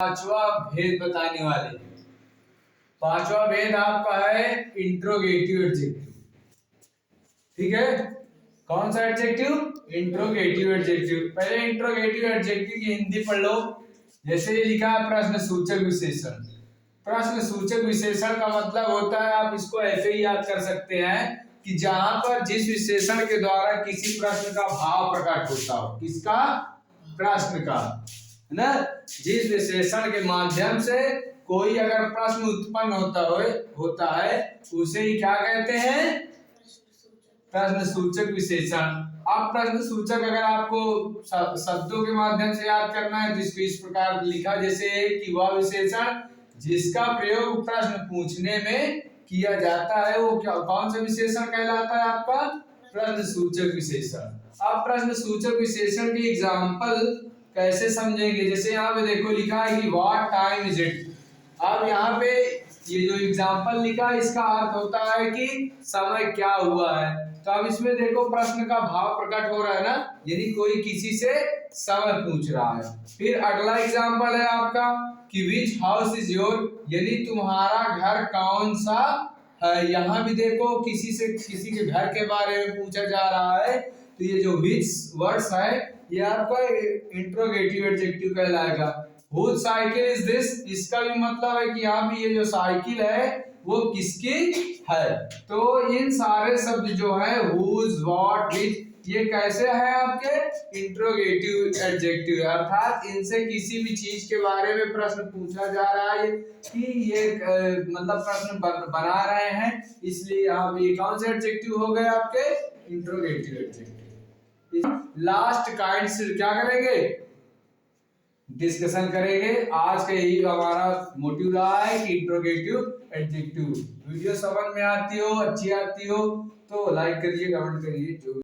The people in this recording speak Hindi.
पांचवा भेद बताने वाले। पांचवा भेद आपका है इंट्रोगेटिव एडजेक्टिव। ठीक है, कौन सा एडजेक्टिव? Interrogative adjective. पहले इंट्रोगेटिव एडजेक्टिव की हिंदी पढ़ लो। जैसे ये लिखा है प्रश्न सूचक विशेषण। प्रश्न सूचक विशेषण का मतलब होता है, आप इसको ऐसे ही याद कर सकते हैं कि जहां पर जिस विशेषण के द्वारा किसी प्रश्न का भाव प्रकट होता हो। किसका? प्रश्न का, है ना। जिस विशेषण के माध्यम से कोई अगर प्रश्न उत्पन्न होता है उसे ही क्या कहते हैं? प्रश्न सूचक विशेषण। अब प्रश्न सूचक अगर आपको शब्दों के माध्यम से याद करना है तो इसको इस प्रकार लिखा, जैसे कि वह विशेषण जिसका प्रयोग प्रश्न पूछने में किया जाता है वो क्या, कौन सा विशेषण कहलाता है? आपका प्रश्न सूचक विशेषण। अब प्रश्न सूचक विशेषण की एग्जांपल कैसे समझेंगे? जैसे यहाँ पे देखो लिखा है कि व्हाट टाइम इज इट। अब यहाँ पे ये जो एग्जांपल लिखा है इसका अर्थ होता है कि समय क्या हुआ है। तो अब इसमें देखो प्रश्न का भाव प्रकट हो रहा है ना, यानी कोई किसी से समय पूछ रहा है। फिर अगला एग्जांपल है आपका कि विच हाउस इज योर, यानी तुम्हारा घर कौन सा है। यहाँ भी देखो किसी के घर के बारे में पूछा जा रहा है। तो ये जो विच वर्ड्स है ये आपका इंट्रोगेटिव एडजेक्टिव कहलाएगा। हुज साइकिल इज दिस, इसका भी मतलब है कि यहाँ भी ये जो साइकिल है वो किसकी है। तो इन सारे शब्द जो है हुज, व्हाट, विच, ये कैसे है आपके? इंट्रोगेटिव एडजेक्टिव, अर्थात इनसे किसी भी चीज के बारे में प्रश्न पूछा जा रहा है कि ये मतलब प्रश्न बना रहे हैं, इसलिए आप ये कौन से एडजेक्टिव हो गए आपके? Interrogative adjective. लास्ट काइंड से क्या करेंगे? डिस्कशन करेंगे। आज का यही हमारा मोटिव रहा है कि इंट्रोगेटिव एडजेक्टिव। वीडियो समझ में आती हो, अच्छी आती हो तो लाइक करिए, कमेंट करिए। जो